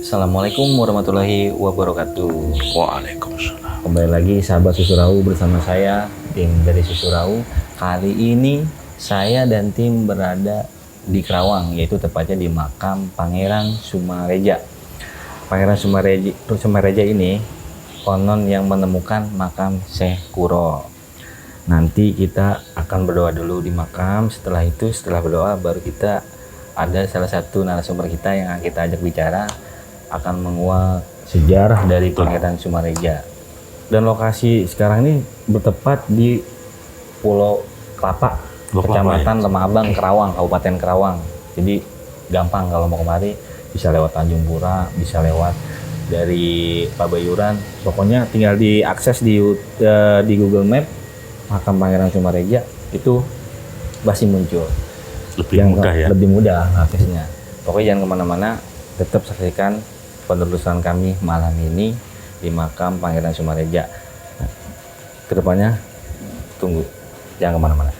Assalamualaikum warahmatullahi wabarakatuh. Waalaikumsalam. Kembali lagi sahabat Susurau bersama saya, tim dari Susurau. Kali ini saya dan tim berada di Kerawang, yaitu tepatnya di makam Pangeran Sumareja. Pangeran Sumareja ini konon yang menemukan makam Syekh Kuro. Nanti kita akan berdoa dulu di makam. Setelah berdoa baru kita ada salah satu narasumber kita yang kita ajak bicara, akan menguak sejarah dari Pangeran Sumareja. Dan lokasi sekarang ini bertepat di Pulau Kelapa, Kecamatan Lemah Abang, Kerawang, Kabupaten Kerawang. Jadi gampang kalau mau kemari, bisa lewat Tanjung Pura, bisa lewat dari Pabayuran. Pokoknya tinggal diakses di Google Map makam Pangeran Sumareja, itu pasti muncul. Lebih mudah aksesnya. Pokoknya jangan kemana-mana, tetap saksikan penelusuran kami malam ini di makam Pangeran Sumareja. Nah, kedepannya tunggu, jangan kemana-mana.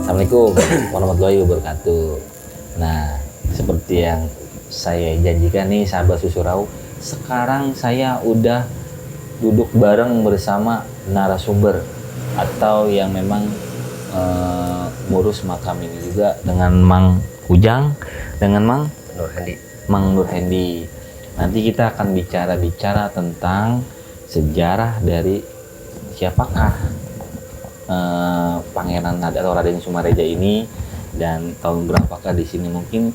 Assalamualaikum warahmatullahi wabarakatuh. Nah, seperti yang saya janjikan nih sahabat Susurau, sekarang saya udah duduk bareng bersama narasumber atau yang memang ngurus makam ini juga, dengan Mang Ujang, dengan Mang Nur Hendi. Nanti kita akan bicara tentang sejarah dari siapakah Pangeran atau Raden Sumareja ini, dan tahun berapakah di sini. Mungkin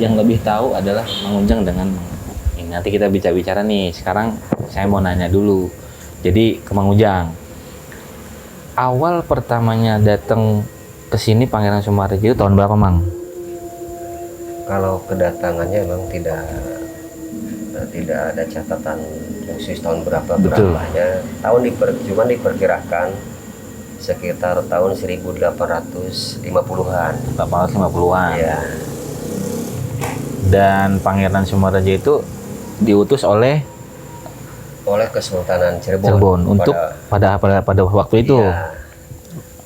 yang lebih tahu adalah Mang Ujang dengan ini. Nanti kita bicara nih. Sekarang saya mau nanya dulu. Jadi ke Mang Ujang, awal pertamanya datang ke sini Pangeran Sumareja itu tahun berapa, Mang? Kalau kedatangannya memang tidak ada catatan khusus tahun berapanya. Cuman diperkirakan sekitar tahun 1850-an. 1850-an. Ya. Dan Pangeran Sumareja itu diutus oleh Kesultanan Cirebon untuk pada waktu itu. Ya,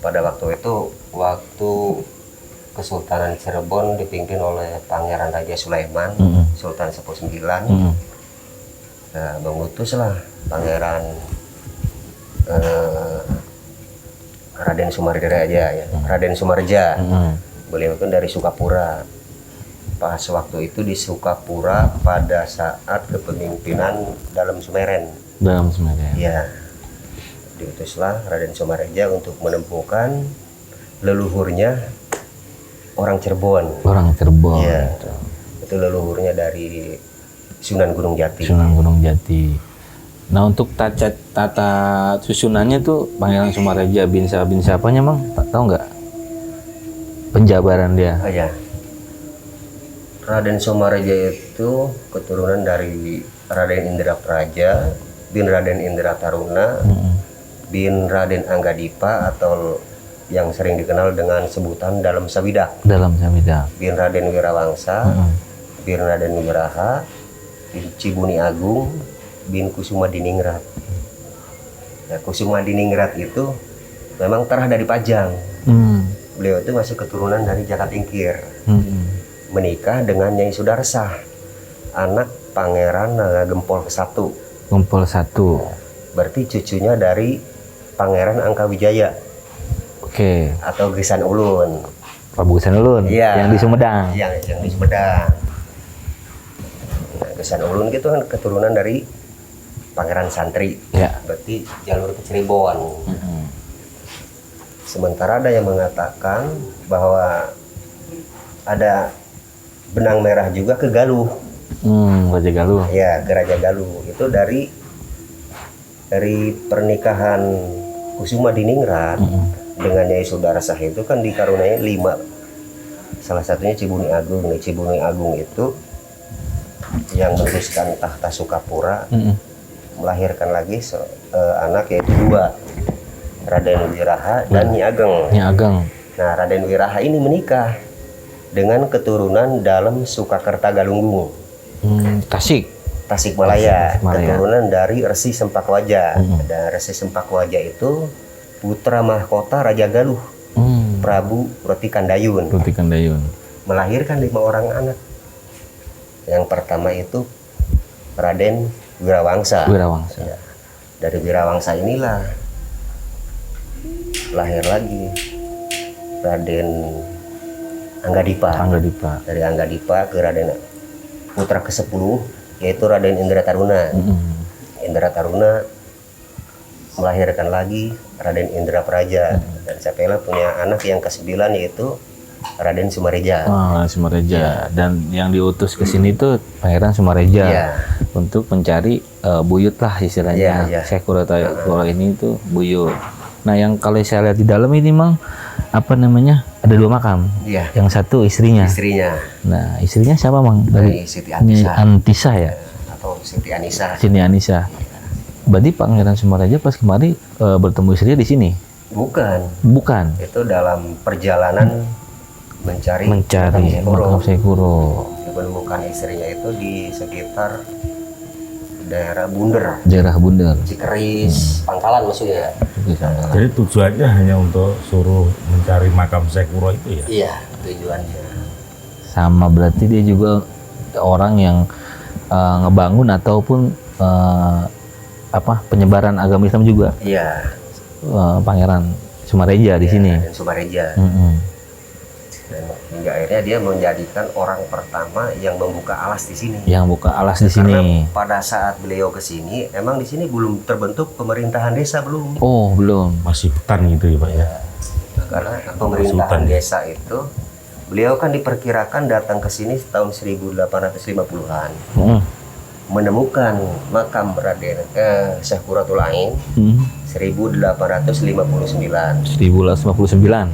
pada waktu itu, waktu Kesultanan Cirebon dipimpin oleh Pangeran Raja Sulaiman, Sultan Sepuh IX. Nah, mengutuslah Pangeran Raden Sumareja ya. Raden Sumareja. Beliau kan dari Sukapura. Pas waktu itu di Sukapura pada saat kepemimpinan Dalem Sumeren. Ya. Diutuslah Raden Sumareja untuk menemukan leluhurnya orang Cirebon. Ya. Itu leluhurnya dari Sunan Gunung Jati. Nah, untuk tata susunannya tuh Pangeran Sumareja bin siapanya, Mang? Tahu nggak penjabaran dia? Oh ya. Raden Sumareja itu keturunan dari Raden Indra Praja bin Raden Indra Taruna bin Raden Anggadipa, atau yang sering dikenal dengan sebutan Dalem Sabidak. Bin Raden Wirawangsa, bin Raden Wiraha, bin Cibuni Agung, bin Kusuma Diningrat. Nah, Kusuma Diningrat itu memang terah dari Pajang. Beliau itu masih keturunan dari Jakatingkir. Menikah dengan Nyai Sudarsah, anak Pangeran Gempol ke-1. Gempol 1. Berarti cucunya dari Pangeran Angkawijaya Oke. atau Gesan Ulun. Prabu Gesan Ulun. Iya. Yang di Sumedang. Yang di Sumedang. Nah, Gesan Ulun itu kan keturunan dari Pangeran Santri. Ya. Berarti jalur ke Cirebon. Sementara ada yang mengatakan bahwa ada benang merah juga ke Galuh. Raja Galuh. Ya, ke Raja Galuh. Itu dari pernikahan Kusuma Diningrat dengan Nyai Sudarsa itu kan dikaruniai 5. Salah satunya Cibuni Agung. Nih, Cibuni Agung itu yang meneruskan tahta Sukapura, melahirkan lagi anak yaitu 2, Raden Wiraha dan Nyi Ageng. Nyi Ageng. Nah, Raden Wiraha ini menikah dengan keturunan dalam Sukakerta Galunggung, Tasikmalaya, keturunan dari Resi Sempakwaja. Dan Resi Sempakwaja itu putra mahkota Raja Galuh, Prabu Rotikandayun. Melahirkan 5 orang anak. Yang pertama itu Raden Wirawangsa. Ya. Dari Wirawangsa inilah lahir lagi Raden Anggadipa. Dari Anggadipa ke Raden putra ke-10 yaitu Raden Indra Taruna. Indra Taruna melahirkan lagi Raden Indra Praja. Dan Sapela punya anak yang ke-9 yaitu Raden Sumareja. Sumareja. Dan yang diutus ke sini tuh Pangeran Sumareja untuk mencari buyut lah istilahnya. Syekh Kurotayo ini tuh buyut. Nah, yang kalau saya lihat di dalam ini Mang, apa namanya? Ada 2 makam. Yang satu istrinya. Nah, istrinya siapa Mang? Dari Siti Antisa. Antisa ya? Atau Siti Anisa. Siti Anisa. Berarti Pangeran Sumareja pas kemari bertemu istrinya di sini? Bukan. Itu dalam perjalanan mencari makam Syekh Kuro. Menemukan istrinya itu di sekitar daerah Bunder. Cikeris, Pangkalan maksudnya. Jadi tujuannya hanya untuk suruh mencari makam Syekh Kuro itu ya? Iya, tujuannya. Sama berarti dia juga orang yang ngebangun ataupun penyebaran agama Islam juga. Iya. Pangeran Sumareja di sini. Dan Sumareja. Dan hingga akhirnya dia menjadikan orang pertama yang membuka alas di sini. Karena pada saat beliau ke sini, emang di sini belum terbentuk pemerintahan desa belum. Oh, belum. Masih hutan gitu ya Pak ya? Karena pemerintahan desa itu, beliau kan diperkirakan datang ke sini tahun 1850-an. Menemukan makam Raden Syekh Quratul Ain 1859.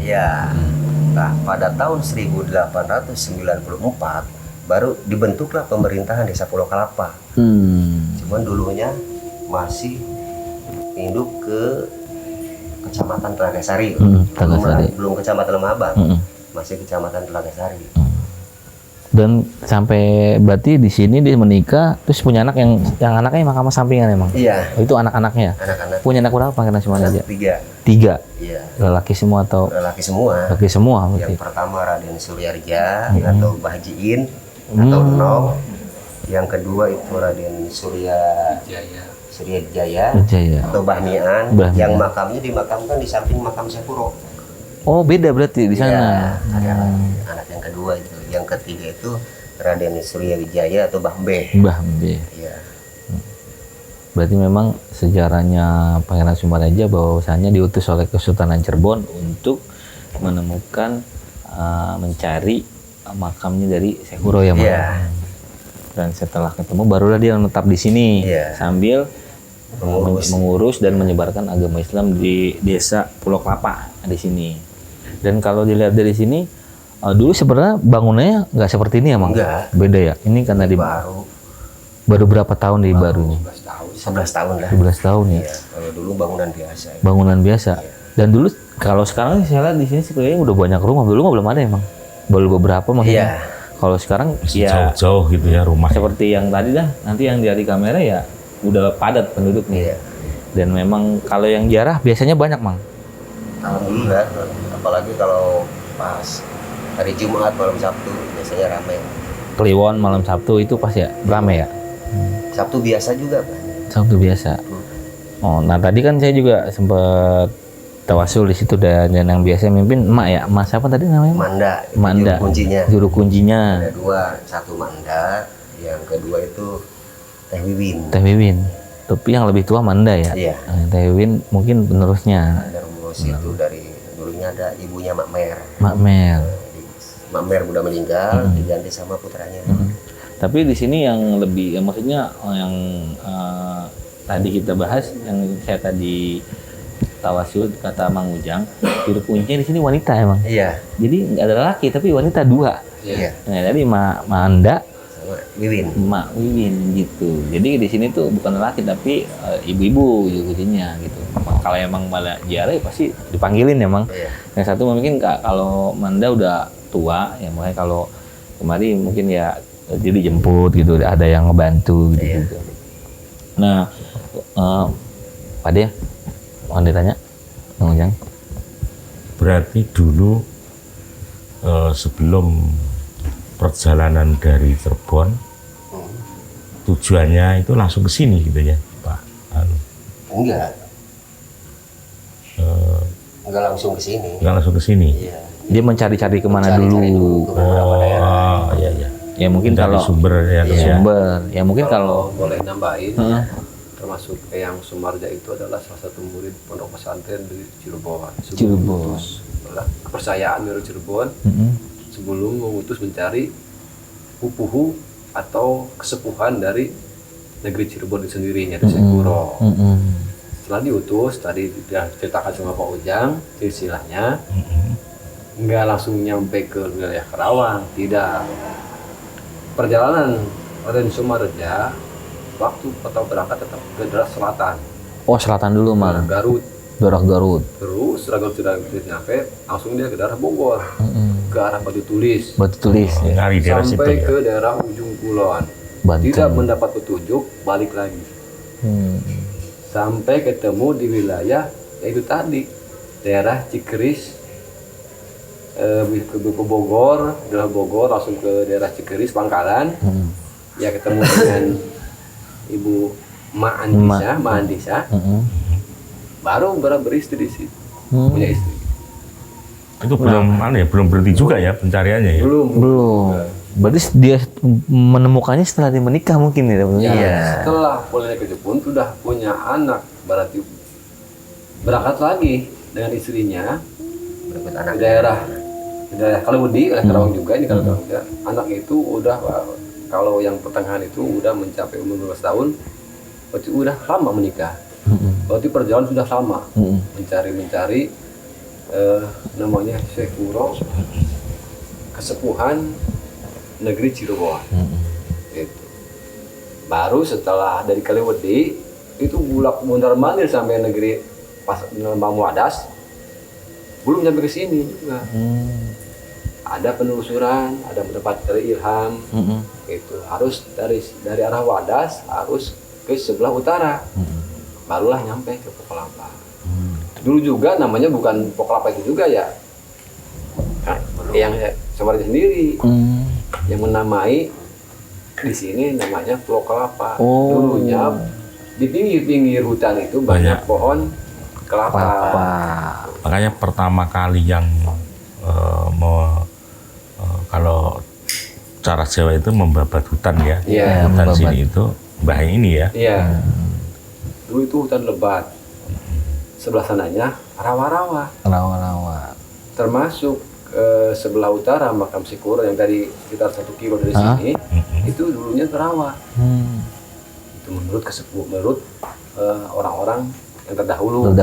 Ya. Nah, pada tahun 1894 baru dibentuklah pemerintahan Desa Pulau Kalapa. Cuman dulunya masih induk ke Kecamatan Telagasari. Belum Kecamatan Lemabang. Masih Kecamatan Telagasari. Dan sampai berarti di sini dia menikah terus punya anak yang anaknya mahkamah sampingan emang. Iya. Itu anak-anaknya. Punya anak berapa Pangeran Sumareja? 3. Iya. Lelaki semua atau? Lelaki semua. Berarti. Yang pertama Raden Suryarja atau Bahjiin atau Nong. Yang kedua itu Raden Suryajaya atau Bahmian. Yang makamnya dimakamkan di samping makam Syekh Kuro. Oh, beda berarti di sana. Ya, anak yang kedua itu. Yang ketiga itu Raden Suryawijaya atau Mbah Mbeh. Ya. Berarti memang sejarahnya Pangeran Sumareja bahwasanya diutus oleh Kesultanan Cirebon untuk menemukan mencari makamnya dari Syekh Kuro ya, Mas. Dan setelah ketemu barulah dia menetap di sini sambil mengurus dan menyebarkan agama Islam di desa Pulau Kelapa di sini. Dan kalau dilihat dari sini dulu sebenarnya bangunannya nggak seperti ini ya, Mang? Enggak. Beda ya. Ini karena baru berapa tahun di baru? 11 tahun lah. 11 tahun ya. Kalau dulu bangunan biasa. Bangunan biasa. Dan dulu kalau sekarang saya lihat di sini kayaknya udah banyak rumah. Dulu mah belum ada emang. Baru beberapa maksudnya. Kalau sekarang ya jauh-jauh gitu ya rumah. Seperti yang tadi dah. Nanti yang dari kamera ya udah padat penduduknya. Dan memang kalau yang ziarah biasanya banyak, Mang. Alhamdulillah. Apalagi kalau pas hari Jumat malam Sabtu biasanya ramai. Kliwon malam Sabtu itu pas ya ramai ya. Sabtu biasa juga, Pak. Sabtu biasa. Oh, nah tadi kan saya juga sempat tawasul di situ dan yang biasa mimpin emak ya. Emak siapa tadi namanya? Manda, itu Manda. juru kuncinya. Juru kuncinya. Ada dua, satu Manda, yang kedua itu Teh Wiwin. Teh Wiwin. Tapi yang lebih tua Manda ya. Iya. Teh Wiwin mungkin penerusnya. Ada rumus itu dari dulunya ada ibunya Mak Mer. Mak Mel. Mak Mer udah meninggal, diganti sama putranya. Tapi di sini yang lebih, ya maksudnya yang tadi kita bahas, yang saya tadi tawasul kata Mang Ujang, juru kuncinya di sini wanita emang. Iya. Jadi nggak ada laki tapi wanita dua. Iya. Nah, tadi Manda, Sama Wiwin. Mak Wiwin gitu. Jadi di sini tuh bukan laki tapi ibu-ibu juru kuncinya gitu. Kalau emang malah Jiara ya pasti dipanggilin emang. Iya. Yang satu mungkin kalau Manda udah tua ya, makanya kalau kemari mungkin ya jadi jemput gitu, ada yang ngebantu gitu. Iya. Gitu. Nah, Pak De, mau ditanya, Bang Ujang? Berarti dulu sebelum perjalanan dari Cirebon, tujuannya itu langsung ke sini gitu ya, Pak? Enggak. Enggak langsung ke sini. Nggak langsung ke sini? Iya. Dia mencari-cari kemana Mencari-cari dulu? ke beberapa daerah. Oh, iya, iya. Ya mungkin Mencari kalau sumber ya, terus ya. sumber, ya mungkin kalau boleh nambahin, Heeh. termasuk Eyang Sumarja itu adalah salah satu murid pondok pesantren di Cirebon. Cirebon. Adalah kepercayaan dari Cirebon sebelum mengutus mencari pupuhu atau kesepuhan dari negeri Cirebon itu sendirinya, di Sekuro. Setelah diutus, tadi diceritakan sama Pak Ujang, silsilahnya nggak langsung nyampe ke wilayah Karawang, tidak. Perjalanan Raden Sumarja waktu atau berangkat tetap ke daerah selatan, Oh, selatan dulu mah. Garut. Daerah Garut. Terus Garut sudah nyampe, langsung dia ke daerah Bogor, ke arah Batu Tulis, Batu Tulis ya. Nyari daerah situ sampai ya. ke daerah ujung kulon. Banten. Tidak mendapat petunjuk, balik lagi. Sampai ketemu di wilayah yaitu tadi daerah Cikeris, ke Bogor, daerah Bogor langsung ke daerah Cikeris Pangkalan. Ya ketemu dengan Ibu Mak Andisa, baru beristri di situ, punya istri. Itu belum berhenti juga ya pencariannya ya? Belum. Berarti dia menemukannya setelah dia menikah mungkin ya? Ya, setelah pulang ke Jepun sudah punya anak, berarti berangkat lagi dengan istrinya Berikut ke anak. daerah Kalewedi, Karawang juga ini kalau Karawang juga. Anak itu udah, kalau yang pertengahan itu udah mencapai umur 12 tahun, berarti udah lama menikah. Berarti perjalanan sudah lama mencari namanya Sekuro, kesepuhan negeri Cirebon. Itu. Baru setelah dari Kalewedi itu bulak mundar mandir sampai negeri Lembang Wadas, belum sampai ke sini juga. Ada penelusuran, ada mendapat dari ilham. Itu harus dari arah Wadas harus ke sebelah utara, barulah nyampe ke Poklapa. Dulu juga namanya bukan Poklapa itu juga ya, yang Sumarja sendiri yang menamai di sini namanya Pulau Kelapa. Dulunya di pinggir-pinggir hutan itu banyak pohon kelapa. Makanya pertama kali yang kalau cara Jawa itu membabat hutan ya. Iya, Hutan membabat. sini itu mbah ini ya. Iya. Dulu itu hutan lebat. Sebelah sananya rawa-rawa. Rawa-rawa. Termasuk sebelah utara makam Sekuro yang tadi sekitar 1 kilo dari sini, itu dulunya rawa. Itu menurut orang-orang yang terdahulu.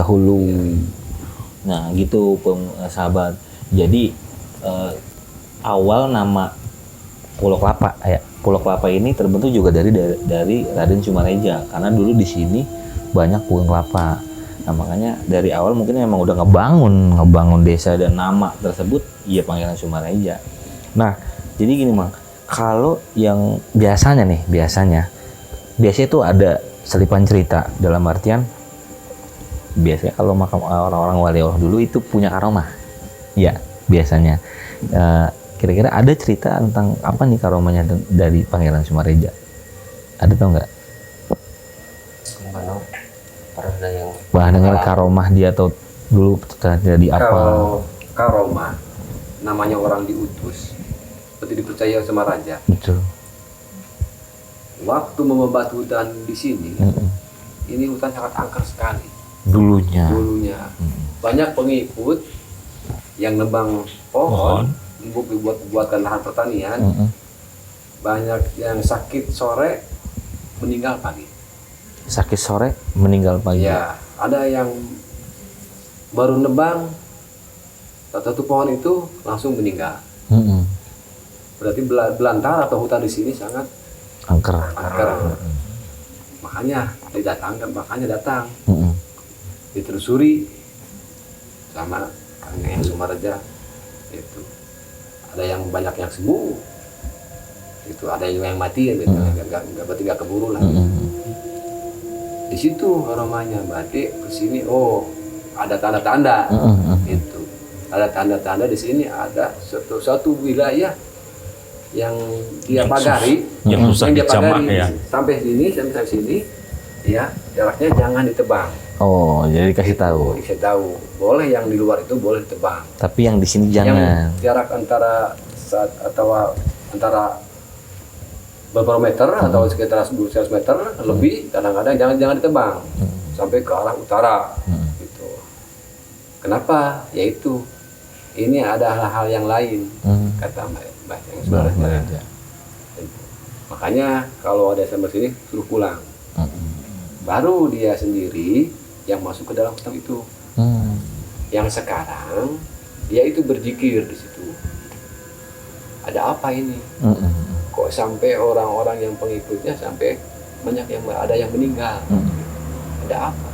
Nah gitu sahabat. Jadi awal nama Pulau Kelapa ya. Pulau Kelapa ini terbentuk juga dari Raden Sumareja karena dulu di sini banyak pohon kelapa. Nah makanya dari awal mungkin memang udah ngebangun desa dan nama tersebut ya Pangeran Sumareja. Nah jadi gini Mang, kalau yang biasanya itu ada selipan cerita dalam artian biasanya kalau makam orang-orang waliullah dulu itu punya karomah. Ya biasanya. Kira-kira ada cerita tentang apa nih karomahnya dari Pangeran Sumareja? Ada tau nggak? pernah ada yang Wah, dengar karomah dia atau dulu terjadi apa? Kalau karomah, namanya orang diutus, seperti dipercaya sama raja. Betul. Waktu membuat hutan di sini, Mm-mm. ini hutan sangat angker sekali. Dulunya. Dulunya banyak pengikut yang nebang pohon, buatkan lahan pertanian. Mm-mm. Banyak yang sakit sore, meninggal pagi. Sakit sore, meninggal pagi. Ya, ada yang baru nebang satu pohon itu langsung meninggal. Mm-mm. Berarti belantara atau hutan di sini sangat Angker. angker. Makanya datang, Mm-mm. ditelusuri sama Kang Sumareja. Itu ada yang banyak yang sembuh, itu ada yang mati, gitu. Berarti nggak keburu lah. Mm-mm. Di situ aromanya berarti ke sini, oh ada tanda-tanda. Mm-mm. Itu ada tanda-tanda di sini, ada suatu wilayah yang dia pagari, yang susah dia dijamak pagari ya. sampai sini, ya jaraknya jangan ditebang. Oh, jadi dikasih tahu. Saya tahu, boleh yang di luar itu boleh ditebang. Tapi yang di sini Yang jangan. jarak antara beberapa meter atau sekitar 100 meter lebih, kadang-kadang jangan ditebang sampai ke arah utara. Gitu. Kenapa? Yaitu ini ada hal-hal yang lain, kata Mbak yang sebenarnya. Makanya kalau ada sampai sini suruh pulang. Baru dia sendiri yang masuk ke dalam hutan itu. Yang sekarang dia itu berzikir di situ. Ada apa ini? Kok sampai orang-orang yang pengikutnya sampai banyak yang ada yang meninggal? Ada apa?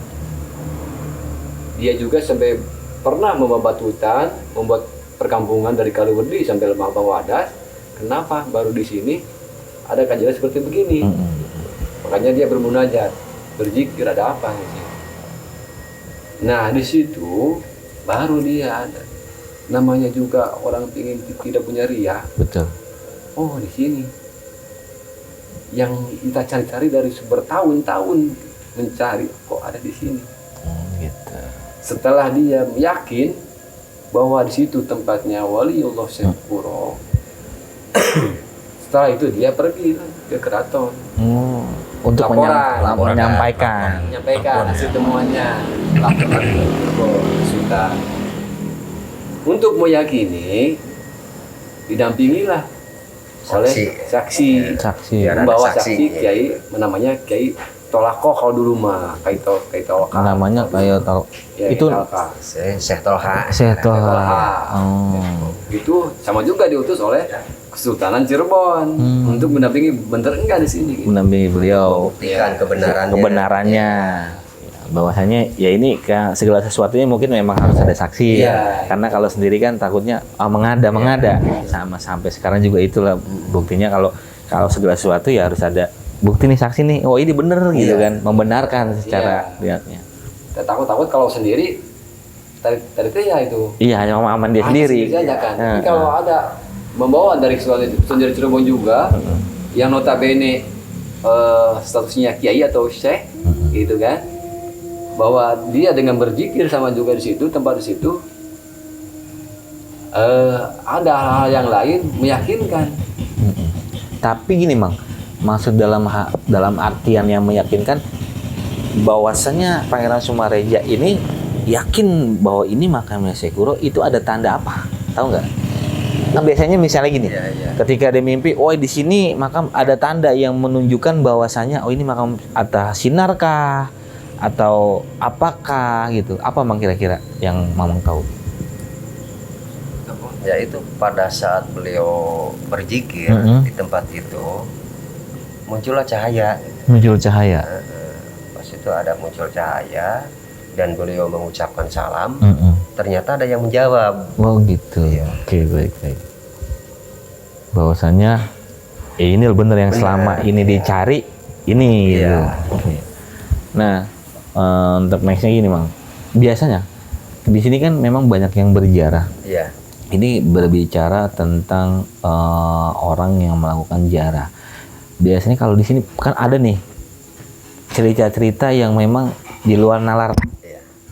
Dia juga sampai pernah membabat hutan, membuat perkampungan dari Kaliwedi sampai Lembah Wadas. Kenapa baru di sini ada kajian seperti begini? Makanya dia bermunajat, berzikir, ada apa di sini? Nah, di situ baru dia ada. Namanya juga orang ingin tidak punya riya. Betul. Oh, di sini yang kita cari-cari dari bertahun-tahun mencari, kok ada di sini. Gitu. Setelah dia yakin bahwa di situ tempatnya Waliullah Syekh Puro, setelah itu dia pergi ke keraton. Untuk Laporan. menyampaikan. Menyampaikan hasil temuannya, laporan ke Sultan. Untuk meyakini, didampingilah oleh saksi. Biar ada Membawa saksi, saksi Kiai, namanya Kiai Tolako kalau dulu mah, Kiai Tolaka. Namanya kayak tahu. Ya, Itu Tolaka. Syekh Tolha. Seto. Tolaka. Oh. Itu sama juga diutus oleh Kesultanan Cirebon untuk mendampingi, bener enggak di sini? Gitu. Mendampingi beliau. Buktikan kebenarannya. Kebenarannya. Bahwasanya ya ini segala sesuatunya mungkin memang harus ada saksi ya. Karena kalau sendiri kan takutnya mengada. Sama sampai sekarang juga itulah buktinya, kalau segala sesuatu ya harus ada bukti nih, saksi nih. Oh, ini bener gitu kan, membenarkan secara lihatnya. Takut kalau sendiri tadi ya itu. Iya, hanya aman dia sendiri. Aja kan. Tapi kalau ada membawa dari sendiri Cirebon juga yang notabene statusnya kiai atau syekh gitu kan, bahwa dia dengan berzikir sama juga di situ, tempat di situ ada hal-hal yang lain meyakinkan. Tapi gini, Mang, maksud dalam artian yang meyakinkan bahwasanya Pangeran Sumareja ini yakin bahwa ini makamnya Syekh Kuro, itu ada tanda apa? Tahu nggak? Nah, biasanya misalnya gini, ketika ada mimpi, oh di sini makam ada tanda yang menunjukkan bahwasanya oh ini makam atas sinarkah atau apakah gitu? Apa Mang kira-kira yang Mamang tahu? Ya itu pada saat beliau berzikir di tempat itu muncullah cahaya. Muncul cahaya. Pas itu ada muncul cahaya dan beliau mengucapkan salam. Ternyata ada yang menjawab. Oh gitu. Iya. Oke, baik. Bahwasanya ini benar yang selama ini dicari ini. Gitu. Oke. Nah, untuk nextnya gini, Mang. Biasanya di sini kan memang banyak yang berziarah. Iya. Ini berbicara tentang orang yang melakukan ziarah. Biasanya kalau di sini kan ada nih cerita-cerita yang memang di luar nalar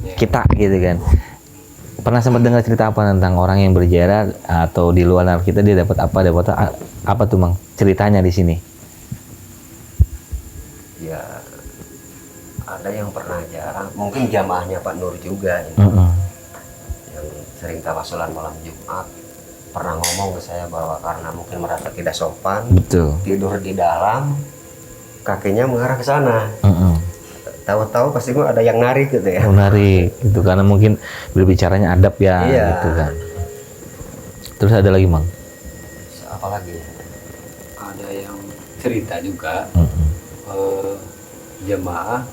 Iya. kita gitu kan. Pernah sempat dengar cerita apa tentang orang yang berziarah atau di luar nalar kita dia dapat apa tuh Mang? Ceritanya di sini. Ya ada yang pernah jarang, mungkin jamaahnya Pak Nur juga ini, yang sering tawasulan malam Jumat, pernah ngomong ke saya bahwa karena mungkin merasa tidak sopan, Betul. tidur di dalam, kakinya mengarah ke sana. Tahu-tahu pasti ada yang narik gitu ya. Menarik gitu karena mungkin berbicaranya adab ya Iya. gitu kan. Terus ada lagi Mang? Apa lagi? Ada yang cerita juga jemaah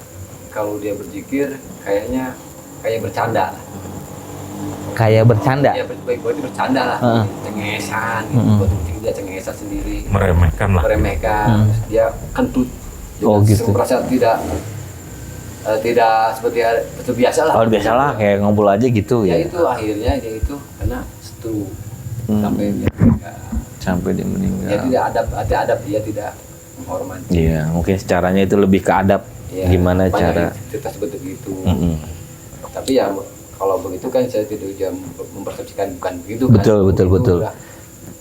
kalau dia berzikir kayaknya kayak bercanda lah. Kayak bercanda. Ya berarti bercanda lah, cengesan gitu. Waktu dia cengesan sendiri, Meremehkan lah. meremehkan, terus dia kentut. Oh, gitu. Merasa tidak seperti biasa lah. Kalau biasalah kayak ngobrol aja gitu Ya ya. itu akhirnya dia itu karena stroke sampai dia Sampai dia meninggal. tidak adab dia tidak menghormati. Iya, mungkin caranya itu lebih ke adab. Ya, Gimana banyak cara? cerita seperti itu. Mm-mm. Tapi ya kalau begitu kan saya tidak bisa mempersepsikan bukan begitu Betul, kan. betul, Itu betul.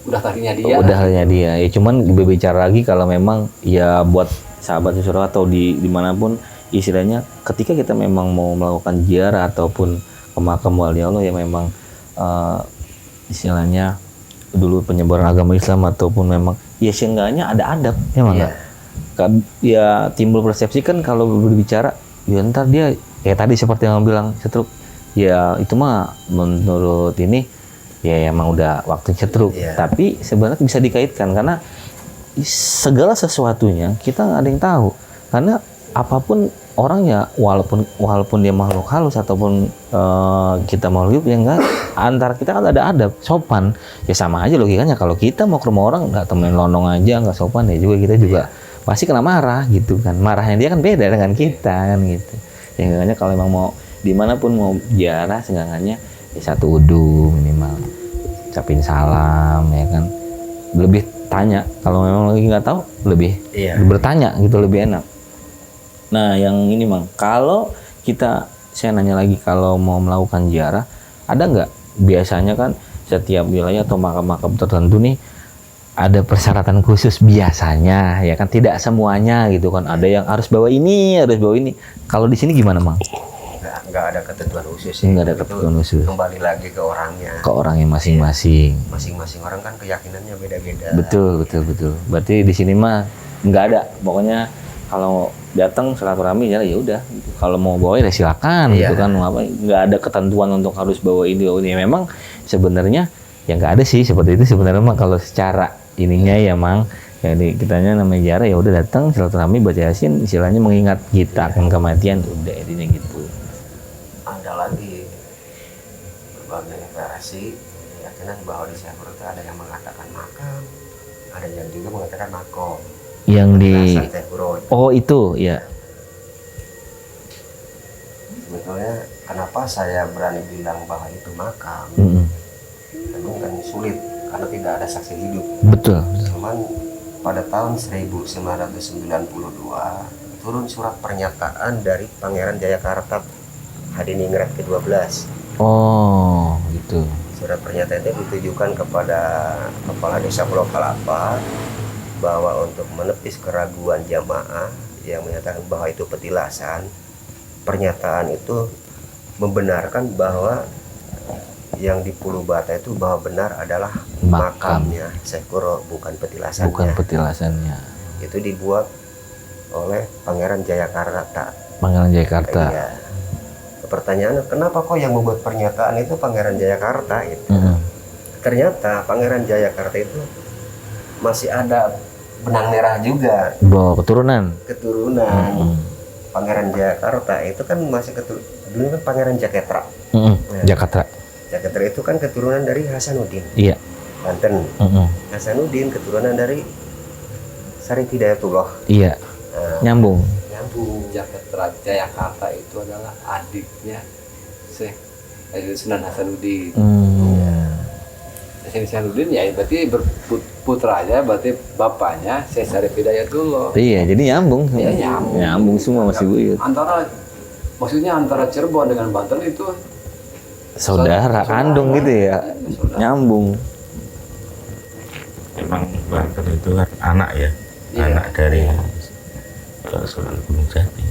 Udah tadinya dia. Udah halnya dia. Ya cuman berbicara lagi kalau memang ya buat sahabat Surau atau dimanapun istilahnya ketika kita memang mau melakukan ziarah ataupun ke makam wali Allah yang memang istilahnya dulu penyebaran agama Islam ataupun memang ya seenggaknya ada adab ya Mang. Iya. Ya timbul persepsi kan kalau berbicara ya ntar dia kayak tadi seperti yang bilang setruk ya itu mah menurut ini ya emang udah waktu setruk. Iya. Tapi sebenarnya bisa dikaitkan karena segala sesuatunya kita nggak ada yang tahu karena apapun orangnya walaupun dia makhluk halus ataupun kita makhluk hidup ya enggak antara kita kan ada adab sopan ya sama aja logikanya kalau kita mau ke rumah orang nggak temenin lonong aja nggak sopan ya juga kita juga pasti kena marah gitu kan marahnya dia kan beda dengan kita kan gitu ya enggaknya kalau emang mau dimanapun mau ziarah seenggaknya ya satu wudu minimal ucapin salam ya kan lebih tanya kalau memang lagi nggak tahu lebih Iya. bertanya gitu lebih enak. Nah yang ini Mang, kalau saya nanya lagi kalau mau melakukan ziarah, ada nggak biasanya kan setiap wilayah atau makam-makam tertentu nih ada persyaratan khusus biasanya ya kan tidak semuanya gitu kan ada yang harus bawa ini kalau di sini gimana Mang? Nggak ada ketentuan khusus sih. Nggak ada Itu ketentuan khusus. Kembali lagi ke orangnya. Ke orangnya masing-masing. Masing-masing orang kan keyakinannya beda-beda. Betul. Berarti di sini mah nggak ada. Pokoknya kalau datang silaturahmi ya udah. Gitu. Kalau mau bawa ya silakan Iya. gitu kan. Nggak ada ketentuan untuk harus bawa ini. Memang sebenarnya ya nggak ada sih seperti itu sebenarnya mah kalau secara ininya ya Mang. Jadi kitanya namanya ziarah ya udah datang silaturahmi baca Yasin istilahnya mengingat kita akan kematian udah intinya gitu. Ada lagi berbagai versi keyakinan bahwa di Syakur itu ada yang mengatakan makam, ada yang juga mengatakan makom. Yang di Rasan Tehuro. oh itu ya. Sebetulnya kenapa saya berani bilang bahwa itu makam? Memang kan sulit karena tidak ada saksi hidup. Betul. Cuman pada tahun 1992 turun surat pernyataan dari Pangeran Jayakarta Hadiningrat ke-12. Oh gitu. Surat pernyataan itu ditujukan kepada Kepala Desa Pulau Kalapa bahwa untuk menepis keraguan jamaah yang menyatakan bahwa itu petilasan, pernyataan itu membenarkan bahwa yang di Pulau Bata itu bahwa benar adalah Makam. makamnya Syekh Kuro, bukan petilasannya. Bukan petilasannya. Itu dibuat oleh Pangeran Jayakarta. Pangeran Jayakarta. Iya. Pertanyaannya kenapa kok yang membuat pernyataan itu Pangeran Jayakarta itu? Ternyata Pangeran Jayakarta itu masih ada benang merah juga, Bawa keturunan. keturunan. Pangeran Jayakarta itu kan masih dulu kan Pangeran Jaketra. Jakarta. Jaketra itu kan keturunan dari Hasanuddin, Iya. Banten. Hasanuddin keturunan dari Syarif Hidayatullah. Iya. Nah, Nyambung. nyambung. Jakarta itu adalah adiknya Syekh Sunan Hasanuddin. Syekh Hasanuddin ya berarti putranya berarti bapaknya Syekh Syarif Hidayatullah. Iya, jadi nyambung. Iya, nyambung. Nyambung semua masih buyut. Antara maksudnya antara Cirebon dengan Banten itu Saudara kandung gitu ya, saudara. nyambung. Emang Banten itu kan anak ya, Iya. anak dari Sunan Gunung Jati.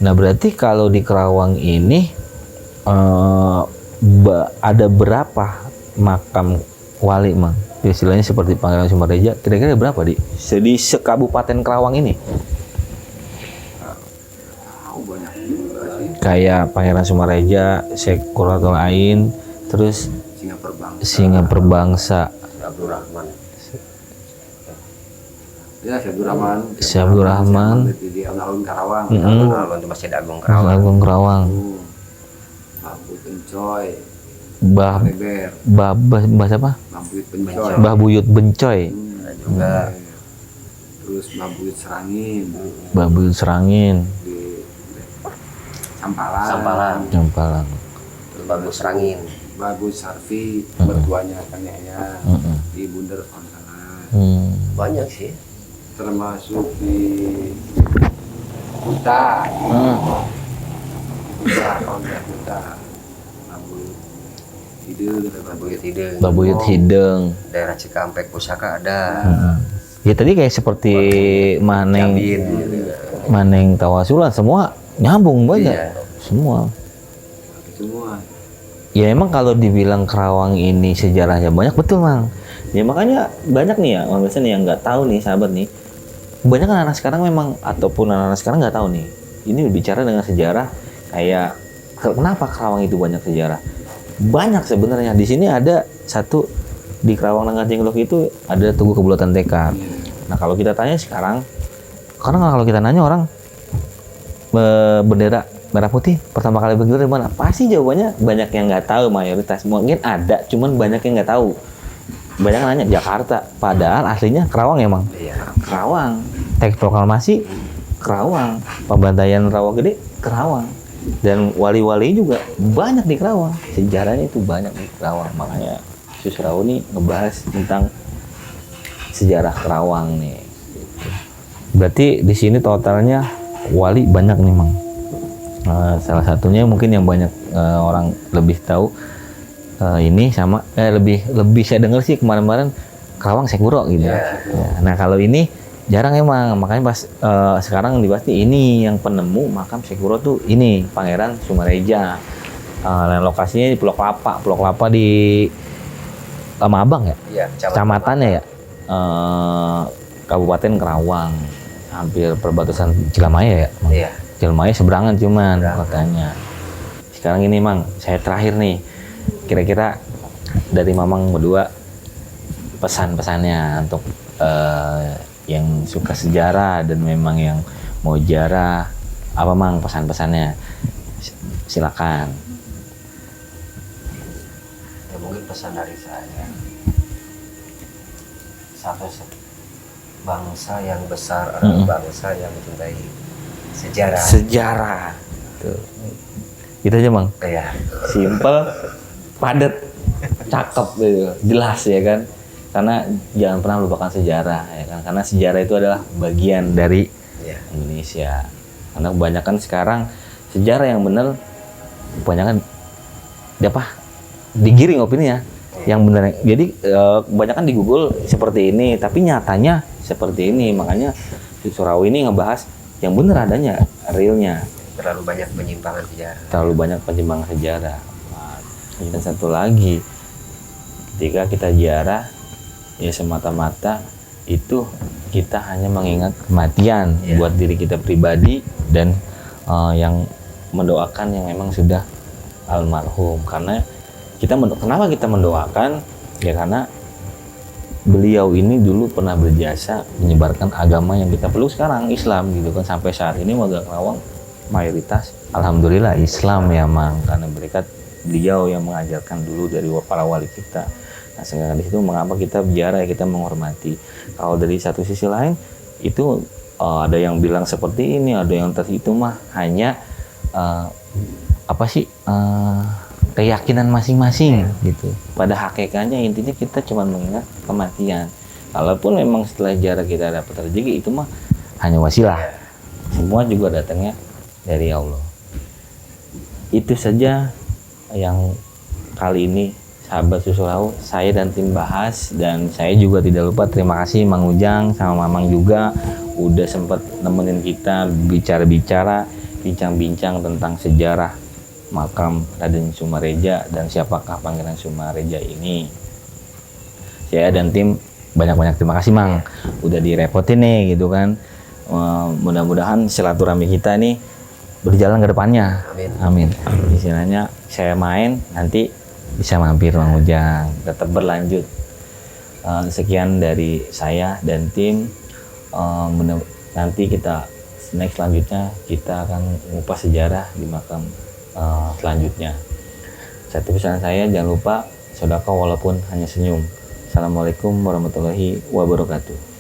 Nah berarti kalau di Kerawang ini ada berapa makam wali, Mang? Istilahnya seperti Pangeran Sumareja, kira-kira berapa di sekabupaten Kerawang ini? Tahu banyak juga sih. Kayak Pangeran Sumareja, Syekh Quratul Ain, terus Singa Perbangsa. Singa Perbangsa, Abdul Rahman. Ya, Syekh Abdul Rahman. Syekh Abdul Rahman. Di alun-alun Karawang. Alun itu Masjid Agung Masjid Kerawang. Agung Kerawang, Bambut Pencoy. Bah Leber. Bah siapa? Bambut Pencoy. Bah Buyut Bencoy, Ada juga Terus Bambut Serangin. Bah Buyut Serangin, Di Sampalan. Sampalan. Jampalang. terus Bagus Rangin. Bagus Sarfi. Mertuanya kakeknya. Di Bundar Pangkalan. Banyak sih. Termasuk di Kuta. Kuta, Kondak Kuta. Bambut Hidung. Babuyut Hideng. Bah Buyut Hideng. Daerah Cikampek Pusaka ada. Ya tadi kayak seperti Maneng, Jambin gitu. Maneng Tawasulan, semua nyambung banyak, Iya. semua. Semua. Ya emang kalau dibilang Kerawang ini sejarahnya banyak, betul Mang. Ya makanya banyak nih ya, biasanya yang nggak tahu nih sahabat nih. Banyak kan anak sekarang memang, ataupun anak-anak sekarang nggak tahu nih. Ini bicara dengan sejarah, kayak kenapa Kerawang itu banyak sejarah? Banyak sebenarnya. Di sini ada satu, di Kerawang Nangka Jenglok itu ada Tugu Kebulatan Tekad. Nah kalau kita tanya sekarang, karena kalau kita nanya orang bendera merah putih pertama kali berdiri di mana? Pasti jawabannya banyak yang nggak tahu, mayoritas. Mungkin ada, cuman banyak yang nggak tahu. Banyak yang nanya Jakarta, padahal aslinya Kerawang emang. Iya. Kerawang. Teks proklamasi Kerawang. Pembantaian Rawagede Kerawang. Dan wali-wali juga banyak di Kerawang. Sejarahnya itu banyak di Kerawang. Makanya Susrawu ini ngebahas tentang sejarah Kerawang nih. Berarti di sini totalnya wali banyak nih, Mang. Salah satunya mungkin yang banyak orang lebih tahu ini sama lebih saya dengar sih kemarin-kemarin Kerawang Syekh Guro gitu. Iya. Ya, nah kalau ini jarang emang, makanya pas sekarang dibahas nih, ini yang penemu makam Syekh Guro tuh ini Pangeran Sumareja. Dan lokasinya di Pulau Kelapa. Pulau Kelapa di Mabang ya? Iya, Kecamatannya ya? Kabupaten Kerawang. Hampir perbatasan Cilamaya ya? Mang? Iya. Cilamaya seberangan cuman Seberangan. kotanya. Sekarang ini Mang, saya terakhir nih. Kira-kira dari Mamang berdua pesan-pesannya untuk yang suka sejarah dan memang yang mau jarah, apa Mang pesan-pesannya? Silakan. Ya mungkin pesan dari saya. Satu bangsa yang besar adalah bangsa yang mencintai sejarah. Sejarah. Tuh. Itu aja Mang. Iya. Simple, padat, cakep gitu, jelas ya kan. Karena jangan pernah lupakan sejarah ya kan. Karena sejarah itu adalah bagian dari Iya. Indonesia. Karena kebanyakan sekarang sejarah yang benar kebanyakan digiring opininya yang benar. Jadi kebanyakan di Google seperti ini, tapi nyatanya seperti ini. Makanya Susrawu ini ngebahas yang benar adanya, realnya. Terlalu banyak penyimpangan sejarah. Terlalu banyak penyimpangan sejarah. Dan satu lagi, ketika kita ziarah ya semata-mata itu kita hanya mengingat kematian buat diri kita pribadi dan yang mendoakan yang memang sudah almarhum. Karena kenapa kita mendoakan ya, karena beliau ini dulu pernah berjasa menyebarkan agama yang kita peluk sekarang, Islam gitu kan. Sampai saat ini warga Kerawang mayoritas alhamdulillah Islam ya Mang, karena berkat beliau yang mengajarkan dulu dari para wali kita. Nah sehingga di situ mengapa kita biara ya, kita menghormati. Kalau dari satu sisi lain itu ada yang bilang seperti ini, ada yang itu mah hanya keyakinan masing-masing gitu. Pada hakikatnya intinya kita cuma mengingat kematian. Kalaupun memang setelah jarak kita dapat rezeki, itu mah hanya wasilah. Semua juga datangnya dari Allah. itu saja yang kali ini sahabat Susurau saya dan tim bahas, dan saya juga tidak lupa terima kasih Mang Ujang sama Mamang juga udah sempat nemenin kita bicara-bicara, bincang-bincang tentang sejarah makam Raden Sumareja dan siapakah Pangeran Sumareja ini. Saya dan tim banyak-banyak terima kasih Mang, udah direpotin nih gitu kan. Mudah-mudahan silaturahmi kita nih berjalan ke depannya. Amin. Istilahnya saya main nanti bisa mampir Mang Ujang, tetap berlanjut. Sekian dari saya dan tim. Nanti kita next selanjutnya kita akan mengupas sejarah di makam selanjutnya. Satu pesan saya, jangan lupa sedekah walaupun hanya senyum. Assalamualaikum warahmatullahi wabarakatuh.